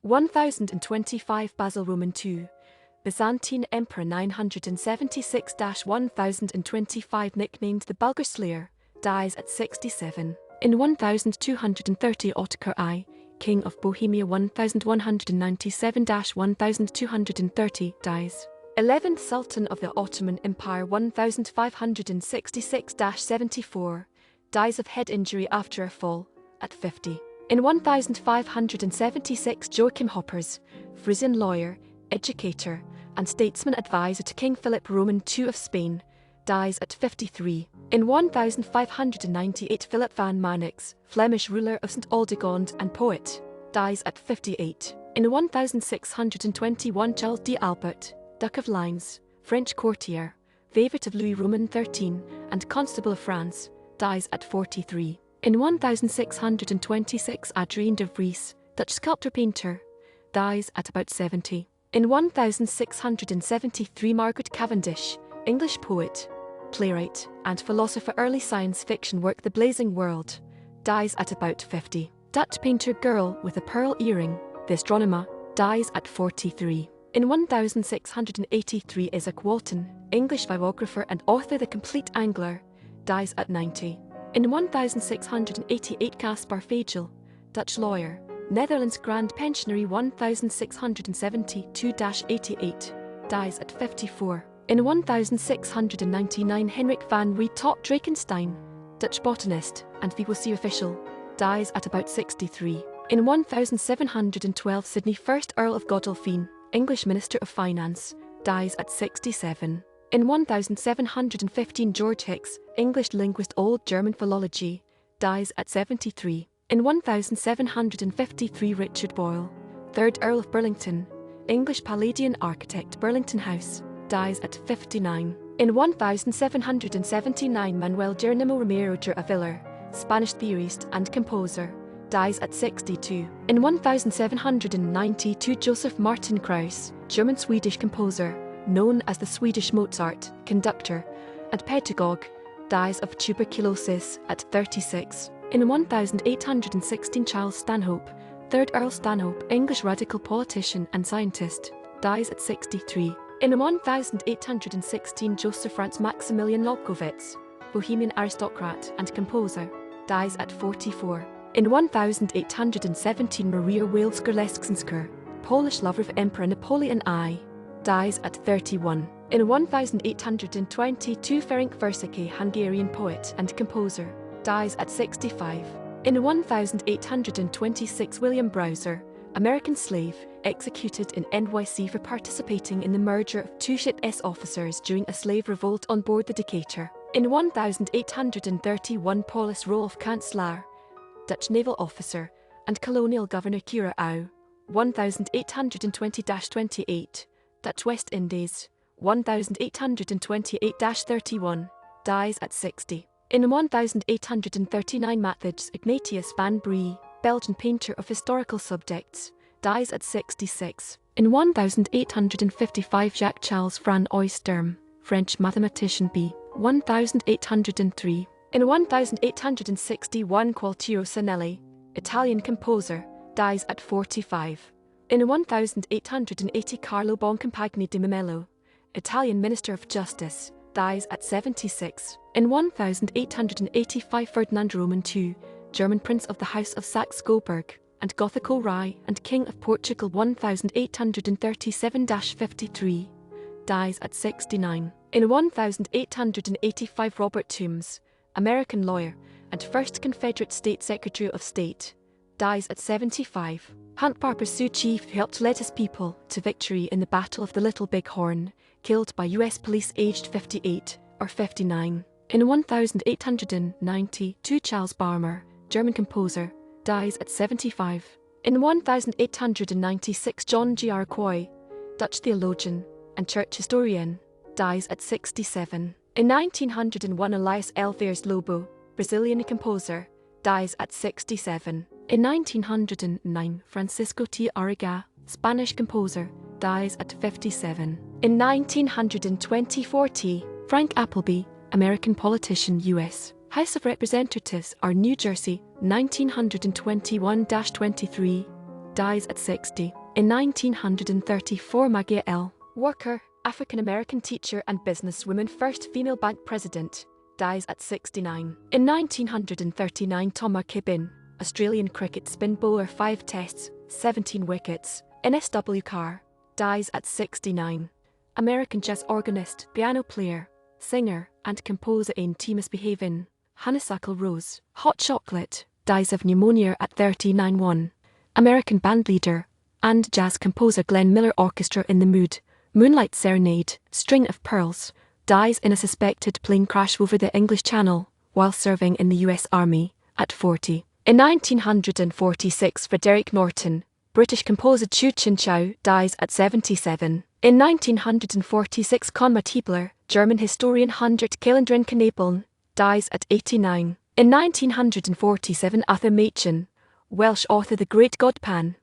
1025 Basil II, Byzantine Emperor 976–1025, nicknamed the Bulgar Slayer, dies at 67. In 1230 Ottokar I, King of Bohemia 1197–1230, dies. 11th Sultan of the Ottoman Empire 1566–74, dies of head injury after a fall, at 50. In 1576 Joachim Hoppers, Frisian lawyer, educator, and statesman advisor to King Philip II of Spain, dies at 53. In 1598 Philip van Marnix, Flemish ruler of St Aldegonde and poet, dies at 58. In 1621 Charles d'Albert, Duke of Lines, French courtier, favourite of Louis Roman XIII and Constable of France, dies at 43. In 1626 Adriaen de Vries, Dutch sculptor-painter, dies at about 70. In 1673 Margaret Cavendish, English poet, playwright, and philosopher, early science fiction work The Blazing World, dies at about 50. Dutch painter Girl with a Pearl Earring, The Astronomer, dies at 43. In 1683 Izaak Walton, English biographer and author The Compleat Angler, dies at 90. In 1688 Gaspar Fagel, Dutch lawyer, Netherlands Grand Pensionary 1672–88, dies at 54. In 1699 Henrik van Reede taught Drakenstein, Dutch botanist and VOC official, dies at about 63. In 1712 Sidney I, Earl of Godolphin, English Minister of Finance, dies at 67. In 1715 George Hickes, English linguist, Old German Philology, dies at 73. In 1753 Richard Boyle, 3rd Earl of Burlington, English Palladian architect, Burlington House, dies at 59. In 1779 Manuel Jerónimo Romero de Avila, Spanish theorist and composer, dies at 62. In 1792 Joseph Martin Kraus, German-Swedish composer, known as the Swedish Mozart, conductor, and pedagogue, dies of tuberculosis at 36. In 1816 Charles Stanhope, 3rd Earl Stanhope, English radical politician and scientist, dies at 63. In 1816 Joseph Franz Maximilian Lobkowitz, Bohemian aristocrat and composer, dies at 44. In 1817 Maria Walewska, Polish lover of Emperor Napoleon I, dies at 31. In 1822 Ferenc Verseghy, Hungarian poet and composer, dies at 65. In 1826 William Browser, American slave, executed in NYC for participating in the murder of 2 ship-s officers during a slave revolt on board the Decatur. In 1831 Paulus Roelof Cantz'laar, Dutch naval officer and colonial governor Curaçao, 1820–28, Dutch West Indies, 1828–31, dies at 60. In 1839 Matthijs Ignatius van Bree, Belgian painter of historical subjects, dies at 66. In 1855 Jacques Charles François Sturm, French mathematician b. 1803. In 1861 Gualtiero Sanelli, Italian composer, dies at 45. In 1880 Carlo Boncompagni di Mombello, Italian Minister of Justice, dies at 76. In 1885 Ferdinand II, German Prince of the House of Saxe-Coburg and Gothic-Rai and King of Portugal 1837–53, dies at 69. In 1885 Robert Toombs, American lawyer and first Confederate State Secretary of State, dies at 75. Hunt Barber Sioux chief who helped lead his people to victory in the Battle of the Little Big Horn, killed by U.S. police aged 58 or 59. In 1892 Charles Barmer, German composer, dies at 75. In 1896 John Giarcoy, Dutch theologian and church historian, dies at 67. In 1901 Elias Alves Lobo, Brazilian composer, dies at 67. In 1909 Francisco T. Arriaga, Spanish composer, dies at 57. In 1924 Frank Appleby, American politician, U.S. House of Representatives or New Jersey, 1921–23, dies at 60. In 1934, Maria L. Walker, African-American teacher and businesswoman, first female bank president, dies at 69. In 1939, Thomas Kibbin, Australian cricket spin bowler, 5 tests, 17 wickets, N.S.W. Carr, dies at 69. American jazz organist, piano player, singer, and composer Ain T. Misbehavin', Honeysuckle Rose, Hot Chocolate, dies of pneumonia at 39. American bandleader and jazz composer Glenn Miller, Orchestra in the Mood, Moonlight Serenade, String of Pearls, dies in a suspected plane crash over the English Channel while serving in the US Army at 40. In 1946, Frederick Norton, British composer Chu Chin Chow, dies at 77. In 1946, Konrad Hiebler, German historian Hundert Kalendrin Knapeln, dies at 89. In 1947, Arthur Machen, Welsh author The Great God Pan,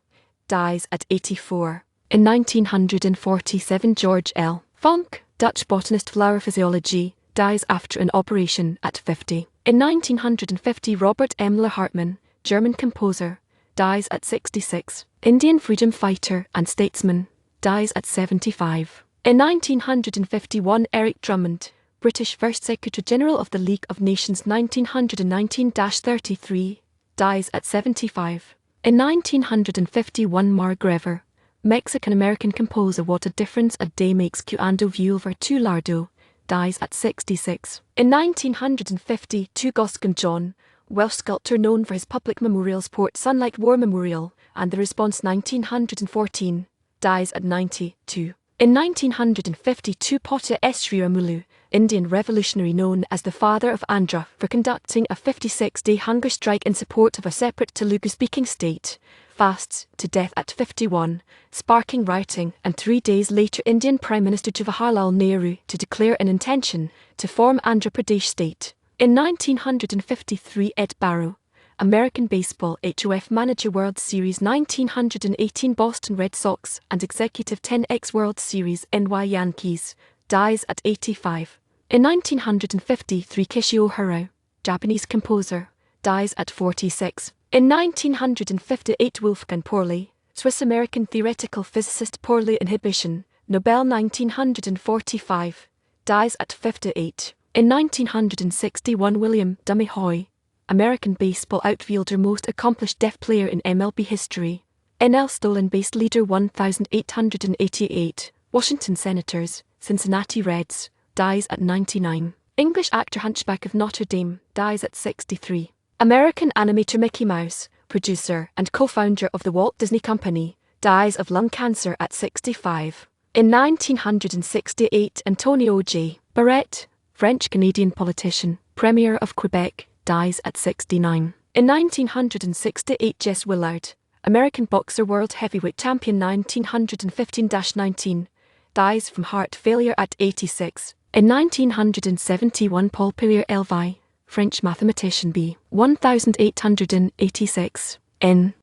dies at 84. In 1947, George L. Funk, Dutch botanist, flower physiology, dies after an operation at 50. In 1950, Robert M. Hartmann, German composer, dies at 66. Indian freedom fighter and statesman, dies at 75. In 1951, Eric Drummond, British First Secretary-General of the League of Nations 1919-33, dies at 75. In 1951, Mark Grever, Mexican-American composer, What a Difference a Day Makes Cuando Vuelve tu Lardo, dies at 66. In 1952, Gosgan John, Welsh sculptor known for his public memorials Port Sunlight War Memorial and the Response 1914, dies at 92. In 1952, Pota Sriramulu, Indian revolutionary known as the father of Andhra for conducting a 56-day hunger strike in support of a separate Telugu-speaking state, fasts to death at 51, sparking rioting, and 3 days later Indian Prime Minister Jawaharlal Nehru to declare an intention to form Andhra Pradesh state. In 1953, Ed Barrow, American baseball HOF manager, World Series 1918 Boston Red Sox and executive 10X World Series NY Yankees, dies at 85. In 1953, Kishio Hirao, Japanese composer, dies at 46. In 1958, Wolfgang Pauli, Swiss-American theoretical physicist, Pauli inhibition, Nobel 1945, dies at 58. In 1961, William Dummy Hoy, American baseball outfielder, most accomplished deaf player in MLB history, NL Stolen base leader 1888, Washington Senators, Cincinnati Reds, dies at 99. English actor Hunchback of Notre Dame, dies at 63. American animator Mickey Mouse, producer and co-founder of the Walt Disney Company, dies of lung cancer at 65. In 1968, Antonio J. Barrette, French-Canadian politician, Premier of Quebec, dies at 69. In 1968, Jess Willard, American boxer, world heavyweight champion 1915-19, dies from heart failure at 86. In 1971, Paul Pierre-Levi, French mathematician, b. 1886, N.